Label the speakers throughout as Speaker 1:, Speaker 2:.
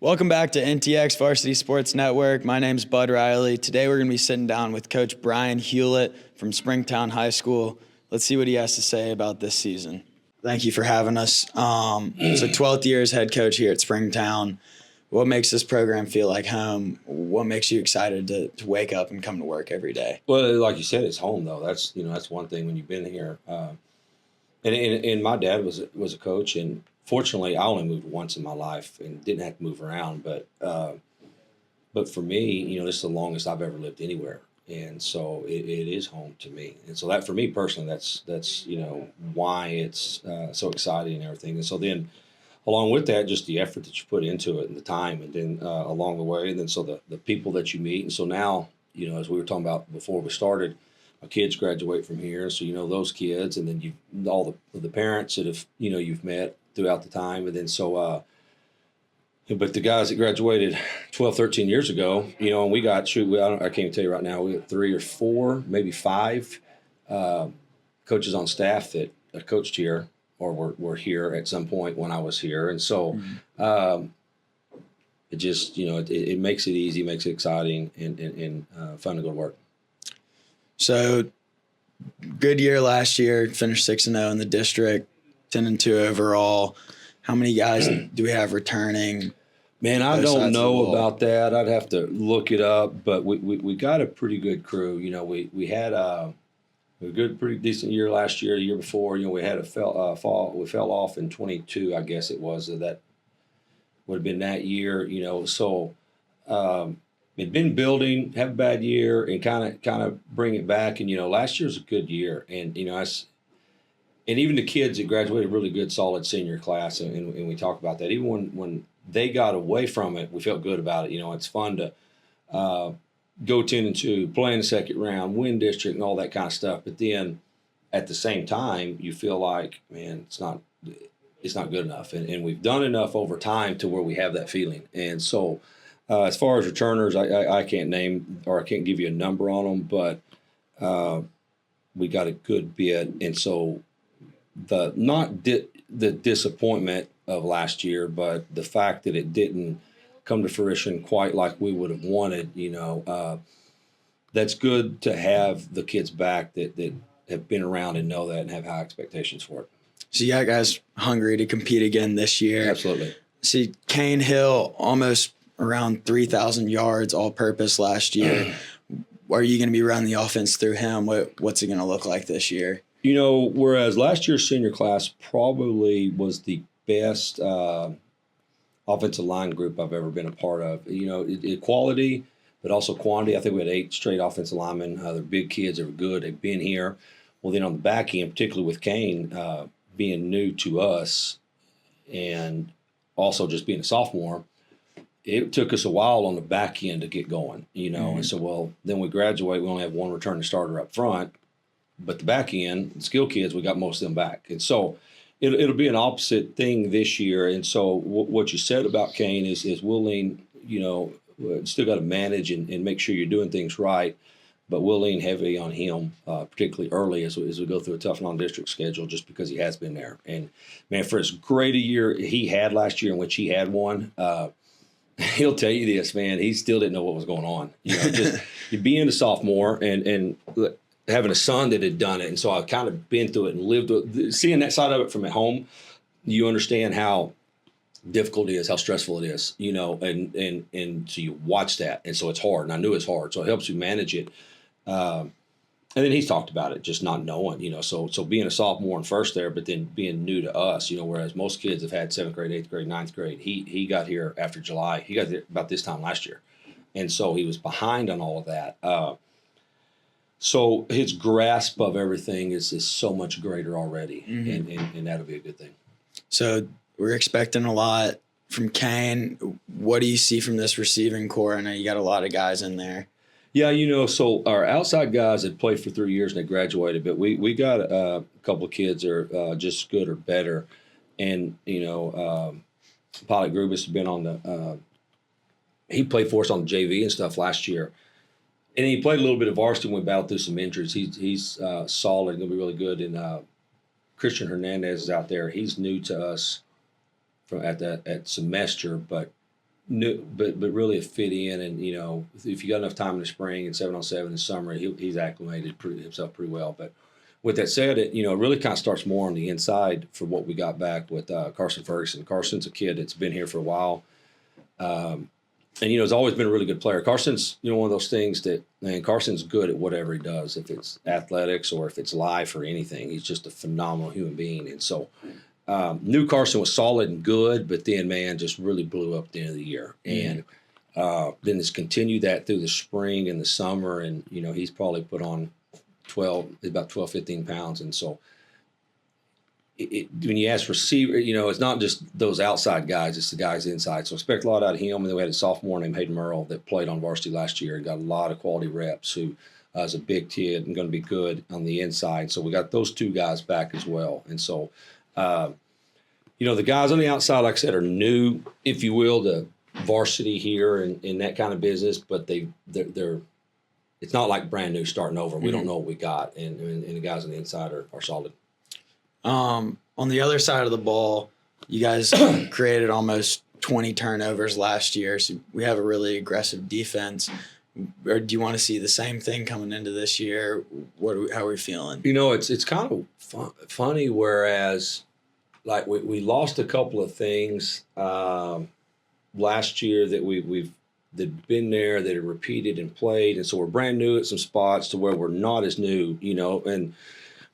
Speaker 1: Welcome back to NTX Varsity Sports Network. My name's Bud Riley. Today we're going to be sitting down with Coach Brian Hulett from Springtown High School. Let's see what he has to say about this season. Thank you for having us. It's a 12th year as head coach here at Springtown. What makes this program feel like home? What makes you excited to wake up and come to work every day?
Speaker 2: Well, like you said, it's home though. That's one thing when you've been here. And my dad was a coach, and fortunately, I only moved once in my life and didn't have to move around. But for me, this is the longest I've ever lived anywhere, and so it is home to me. And so that, for me personally, that's why it's so exciting and everything. And so then, along with that, just the effort that you put into it and the time, and then along the way, and then so the people that you meet. And so now, as we were talking about before we started, my kids graduate from here, so those kids, and then all the parents that have you've met throughout the time, and then so but the guys that graduated 12, 13 years ago, and we got I can't even tell you right now, we got 3 or 4, maybe 5 coaches on staff that coached here or were here at some point when I was here, and so it just it makes it easy, makes it exciting, and fun to go to work.
Speaker 1: So, good year last year, finished 6-0 in the district, 10-2 overall. How many guys do we have returning?
Speaker 2: Man, I don't know about that. I'd have to look it up, but we got a pretty good crew. We had a good, pretty decent year last year. The year before, we had we fell off in 22, I guess it was. So that would have been that year. So. It'd been building, have a bad year, and kind of bring it back. And last year was a good year, and and even the kids that graduated, really good, solid senior class, and we talk about that. Even when they got away from it, we felt good about it. It's fun to go 10-2, play in the second round, win district, and all that kind of stuff. But then at the same time, you feel like, man, it's not good enough, and we've done enough over time to where we have that feeling, and so. As far as returners, I can't name or I can't give you a number on them, but we got a good bit. And so the disappointment of last year, but the fact that it didn't come to fruition quite like we would have wanted, that's good to have the kids back that have been around and know that and have high expectations for it.
Speaker 1: So you got guys hungry to compete again this year.
Speaker 2: Absolutely.
Speaker 1: See, Kane Hill almost around 3,000 yards all-purpose last year. Are you going to be running the offense through him? What's it going to look like this year?
Speaker 2: Whereas last year's senior class probably was the best offensive line group I've ever been a part of. Quality, but also quantity. I think we had 8 straight offensive linemen. They're big kids. They're good. They've been here. Well, then on the back end, particularly with Kane being new to us and also just being a sophomore, it took us a while on the back end to get going, and so, then we graduate, we only have 1 returning starter up front, but the back end, the skill kids, we got most of them back. And so it'll be an opposite thing this year. And so what you said about Kane is we'll lean, still got to manage and make sure you're doing things right, but we'll lean heavy on him, particularly early as we go through a tough non-district schedule, just because he has been there. And, man, for as great a year he had last year in which he had one, he'll tell you this, man. He still didn't know what was going on. Just being a sophomore and having a son that had done it, and so I've kind of been through it and lived with it. Seeing that side of it from at home, you understand how difficult it is, how stressful it is, and so you watch that, and so it's hard. And I knew it's hard, so it helps you manage it. And then he's talked about it, just not knowing, so being a sophomore and first there, but then being new to us, whereas most kids have had 7th grade, 8th grade, 9th grade. He got here after July. He got there about this time last year. And so he was behind on all of that. So his grasp of everything is so much greater already, and that'll be a good thing.
Speaker 1: So we're expecting a lot from Kane. What do you see from this receiving core? I know you got a lot of guys in there.
Speaker 2: Yeah, so our outside guys had played for 3 years and they graduated, but we got a couple of kids that are just good or better. And, Pilot Grubus has been on the he played for us on the JV and stuff last year. And he played a little bit of varsity when we battled through some injuries. He's solid, going to be really good. And Christian Hernandez is out there. He's new to us at semester, but new, but really a fit in. And if you got enough time in the spring and 7-on-7 in the summer, he's acclimated himself pretty well. But with that said, it really kind of starts more on the inside for what we got back with Carson Ferguson. Carson's a kid that's been here for a while. And has always been a really good player. Carson's, one of those things that, man, Carson's good at whatever he does, if it's athletics or if it's life or anything. He's just a phenomenal human being. And so, knew Carson was solid and good, but then, man, just really blew up at the end of the year. And then it's continued that through the spring and the summer. And, he's probably put on about 12, 15 pounds. And so, when you ask receiver, it's not just those outside guys, it's the guys inside. So expect a lot out of him. And then we had a sophomore named Hayden Merle that played on varsity last year and got a lot of quality reps, who is a big kid and going to be good on the inside. So we got those two guys back as well. And so, the guys on the outside, like I said, are new, if you will, to varsity here and in that kind of business, but they're it's not like brand new starting over. We don't know what we got. And the guys on the inside are solid.
Speaker 1: On the other side of the ball, you guys created almost 20 turnovers last year, so we have a really aggressive defense. Or do you want to see the same thing coming into this year? How are we feeling?
Speaker 2: It's kind of funny, whereas like we lost a couple of things last year that that'd been there, that had repeated and played, and so we're brand new at some spots to where we're not as new,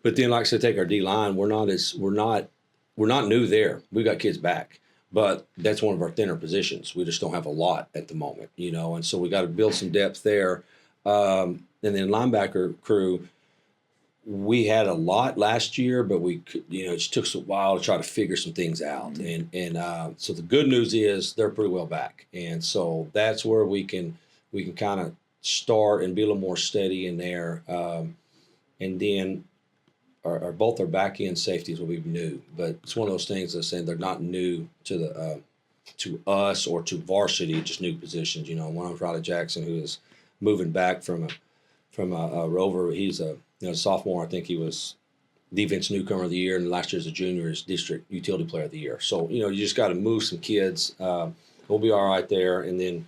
Speaker 2: But then, like I said, take our D line. We're not new there. We've got kids back, but that's one of our thinner positions. We just don't have a lot at the moment, And so we got to build some depth there. And then linebacker crew, we had a lot last year, but we could, it just took us a while to try to figure some things out. And so the good news is they're pretty well back, and so that's where we can kind of start and be a little more steady in there. And then. Both our back end safeties will be new, but it's one of those things that's saying they're not new to us or to varsity, just new positions. One of Riley Jackson, who is moving back from a Rover. He's a sophomore. I think he was defense newcomer of the year, and last year as a junior is district utility player of the year. So you just got to move some kids. We'll be all right there, and then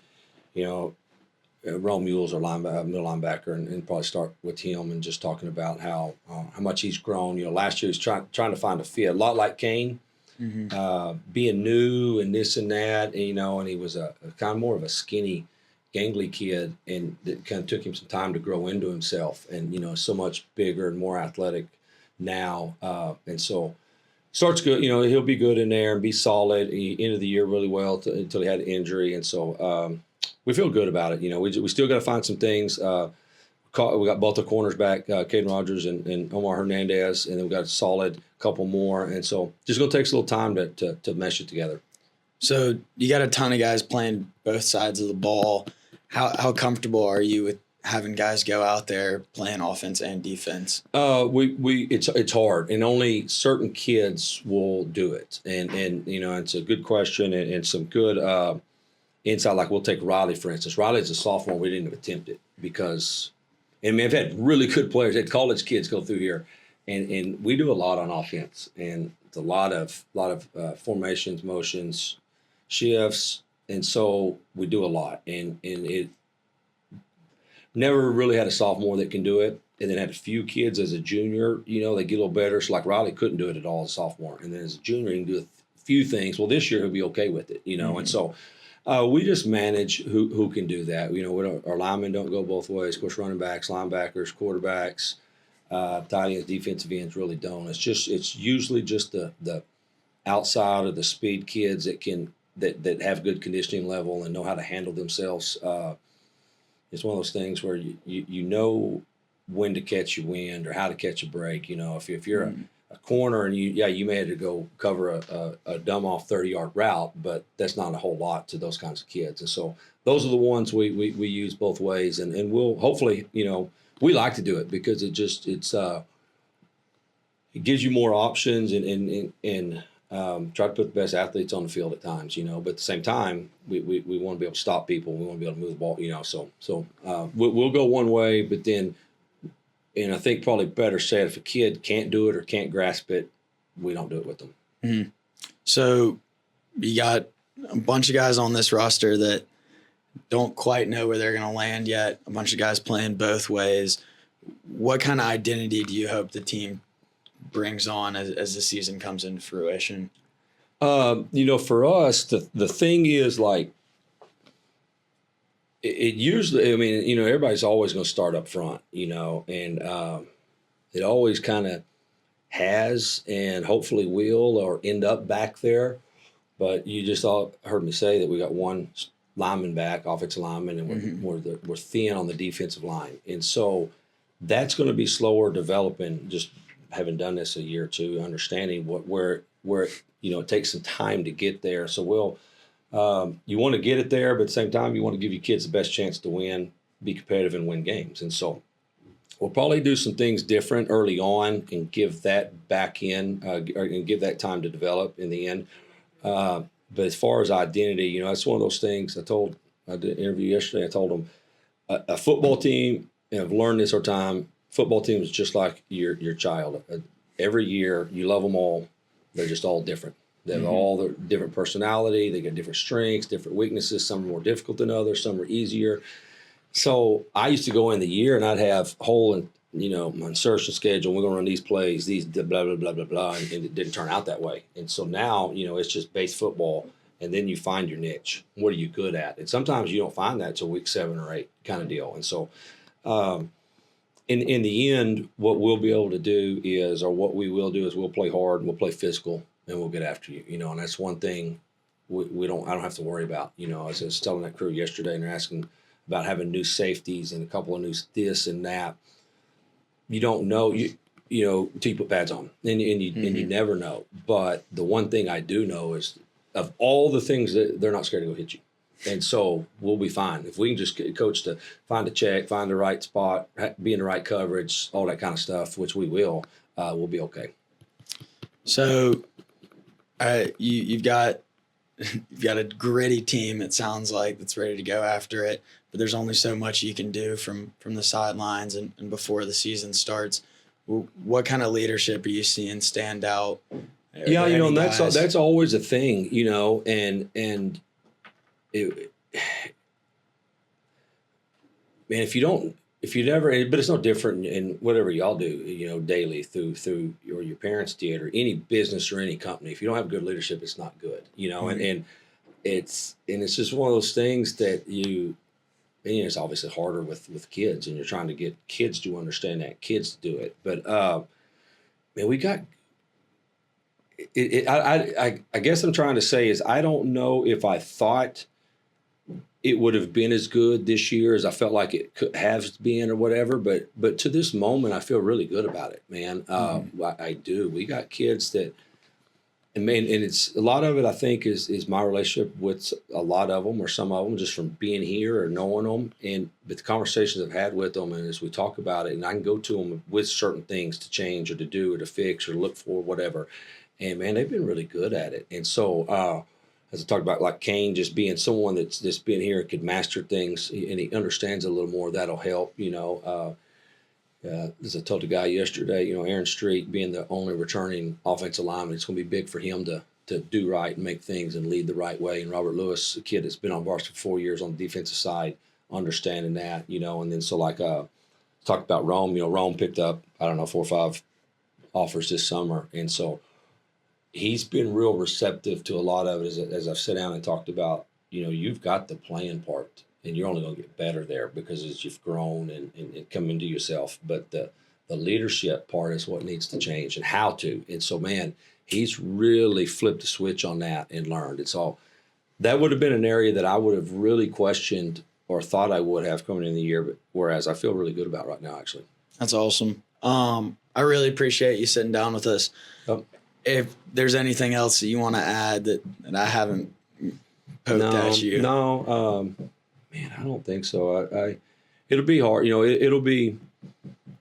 Speaker 2: Rome Mules, our middle linebacker, and probably start with him and just talking about how much he's grown. Last year he was trying to find a fit, a lot like Kane, being new and this and that, and he was a kind of more of a skinny, gangly kid, and it kind of took him some time to grow into himself, and so much bigger and more athletic now, and so starts good. He'll be good in there and be solid. He ended the year really well until he had an injury, and so. We feel good about it. We still got to find some things. We got both the corners back, Caden Rogers and Omar Hernandez, and then we got a solid couple more. And so just going to take us a little time to mesh it together.
Speaker 1: So you got a ton of guys playing both sides of the ball. How comfortable are you with having guys go out there playing offense and defense?
Speaker 2: It's hard, and only certain kids will do it. And it's a good question and some good inside. Like we'll take Riley, for instance. Riley's a sophomore. We didn't even attempt it because, I've had really good players, had college kids go through here, and we do a lot on offense, and it's a lot of formations, motions, shifts, and so we do a lot, and it never really had a sophomore that can do it, and then had a few kids as a junior. They get a little better. So like Riley couldn't do it at all as a sophomore, and then as a junior he can do a few things. Well, this year he'll be okay with it, and so. We just manage who can do that. Our linemen don't go both ways. Of course, running backs, linebackers, quarterbacks, tight ends, defensive ends really don't. It's usually just the outside of the speed kids that have good conditioning level and know how to handle themselves. It's one of those things where you know when to catch your wind or how to catch a break. If you're a corner and you may have to go cover a dumb off 30-yard route, but that's not a whole lot to those kinds of kids. And so those are the ones we use both ways, and we'll hopefully, we like to do it because it gives you more options and try to put the best athletes on the field at times, but at the same time, we want to be able to stop people. We want to be able to move the ball, so we'll go one way, but then, and I think probably better said, if a kid can't do it or can't grasp it, we don't do it with them.
Speaker 1: Mm-hmm. So you got a bunch of guys on this roster that don't quite know where they're going to land yet. A bunch of guys playing both ways. What kind of identity do you hope the team brings on as the season comes into fruition?
Speaker 2: For us, the thing is like it usually. I mean, everybody's always going to start up front, and it always kind of has, and hopefully will, or end up back there. But you just all heard me say that we got one lineman back, offensive lineman, and we're thin on the defensive line, and so that's going to be slower developing. Just having done this a year or two, understanding where it takes some time to get there. So you want to get it there, but at the same time, you want to give your kids the best chance to win, be competitive, and win games. And so we'll probably do some things different early on and give that back in and give that time to develop in the end. But as far as identity, that's one of those things I did an interview yesterday. I told them a football team, and I've learned this over time, football team is just like your child. Every year, you love them all. They're just all different. They have all their different personality. They got different strengths, different weaknesses. Some are more difficult than others. Some are easier. So I used to go in the year and I'd have whole, my insertion schedule. We're going to run these plays, these blah, blah, blah, blah, blah. And it didn't turn out that way. And so now, it's just base football. And then you find your niche. What are you good at? And sometimes you don't find that until week 7 or 8 kind of deal. And so in the end, what we'll be able to do is, or what we will do is we'll play hard and we'll play physical and we'll get after you, and that's one thing I don't have to worry about. I was telling that crew yesterday, and they're asking about having new safeties and a couple of new this and that. You don't know, till you put pads on, and you never know. But the one thing I do know is, of all the things, that they're not scared to go hit you. And so we'll be fine. If we can just get coach to find a check, find the right spot, be in the right coverage, all that kind of stuff, which we will, we'll be okay.
Speaker 1: So you've got a gritty team, it sounds like, that's ready to go after it, but there's only so much you can do from the sidelines and before the season starts. What kind of leadership are you seeing stand out?
Speaker 2: Yeah, and that's always a thing, and it, man, if you never, but it's no different in whatever y'all do, daily through or your parents did, or any business or any company. If you don't have good leadership, it's not good, and it's just one of those things that it's obviously harder with kids, and you're trying to get kids to understand that, kids to do it. But man, we got it. I guess I'm trying to say is, I don't know if I thought it would have been as good this year as I felt like it could have been or whatever. But to this moment, I feel really good about it, man. I do. We got kids that, and it's a lot of it, I think, is my relationship with a lot of them, or some of them, just from being here or knowing them. But the conversations I've had with them, and as we talk about it, and I can go to them with certain things to change or to do or to fix or look for, whatever. And man, they've been really good at it. And so, as I talked about, like Kane just being someone that's just been here and could master things, and he understands a little more, that'll help, as I told the guy yesterday, Aaron Street being the only returning offensive lineman, it's going to be big for him to do right and make things and lead the right way. And Robert Lewis, a kid that's been on varsity for 4 years on the defensive side, understanding that, and then so talked about Rome, Rome picked up, 4 or 5 offers this summer. And so he's been real receptive to a lot of it, as I've sat down and talked about. You've got the playing part, and you're only going to get better there because as you've grown and come into yourself. But the leadership part is what needs to change, and how to. And so, man, he's really flipped the switch on that and learned. And so that would have been an area that I would have really questioned or thought I would have coming in the year, but whereas I feel really good about right now, actually.
Speaker 1: That's awesome. I really appreciate you sitting down with us. If there's anything else that you want to add that I haven't poked at you.
Speaker 2: No, man, I don't think so. It'll be hard. It'll be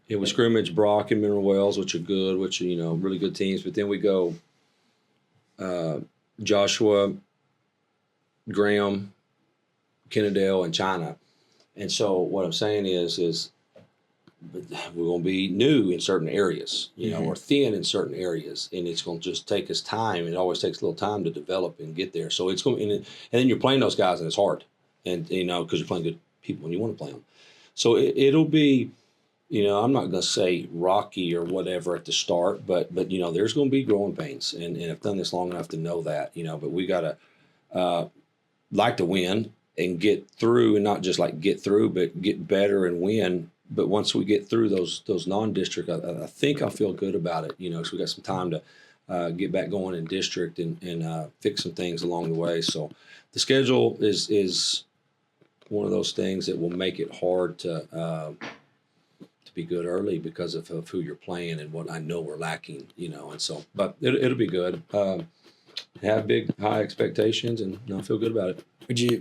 Speaker 2: with scrimmage, Brock and Mineral Wells, which are good, which are, really good teams. But then we go Joshua, Graham, Kennedale, and China. And so what I'm saying is but we're going to be new in certain areas, or thin in certain areas, and it's going to just take us time. It always takes a little time to develop and get there. So it's going, and then you're playing those guys, and it's hard, and because you're playing good people and you want to play them. So it'll be, I'm not going to say rocky or whatever at the start, but there's going to be growing pains, and I've done this long enough to know that, but we got to like to win and get through, and not just like get through, but get better and win. But once we get through those non-district, I think I feel good about it. So we got some time to get back going in district and fix some things along the way. So the schedule is one of those things that will make it hard to be good early because of who you're playing and what I know we're lacking. And so, but it'll be good. Have big high expectations, and I feel good about it.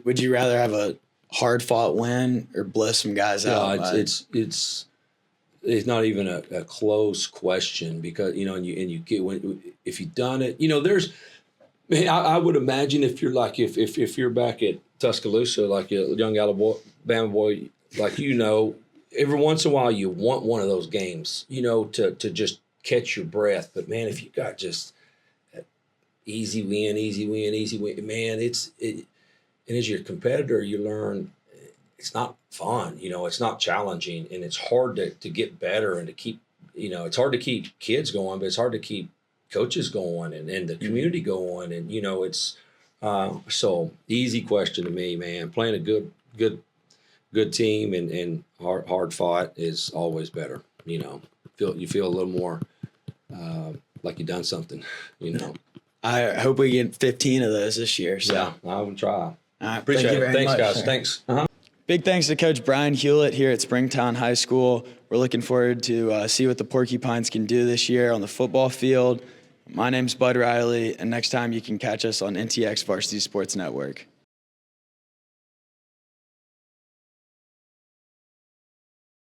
Speaker 1: Would you rather have a hard fought win or blow some guys out?
Speaker 2: It's not even a close question, because and you get, if you've done it, there's, man, I would imagine if you're like if you're back at Tuscaloosa, like a young Alabama boy, like every once in a while you want one of those games, to just catch your breath. But man, if you got just easy win, man, and as your competitor, you learn it's not fun, it's not challenging, and it's hard to get better and to keep, it's hard to keep kids going, but it's hard to keep coaches going and the community going. And, it's so easy question to me, man. Playing a good team and hard fought is always better. You feel a little more like you've done something,
Speaker 1: I hope we get 15 of those this year. So.
Speaker 2: Yeah, I will try.
Speaker 1: All right,
Speaker 2: Appreciate it. Thanks,
Speaker 1: much.
Speaker 2: guys. Thanks.
Speaker 1: Big thanks to Coach Brian Hulett here at Springtown High School. We're looking forward to see what the Porcupines can do this year on the football field. My name's Bud Riley, and next time you can catch us on NTX Varsity Sports Network.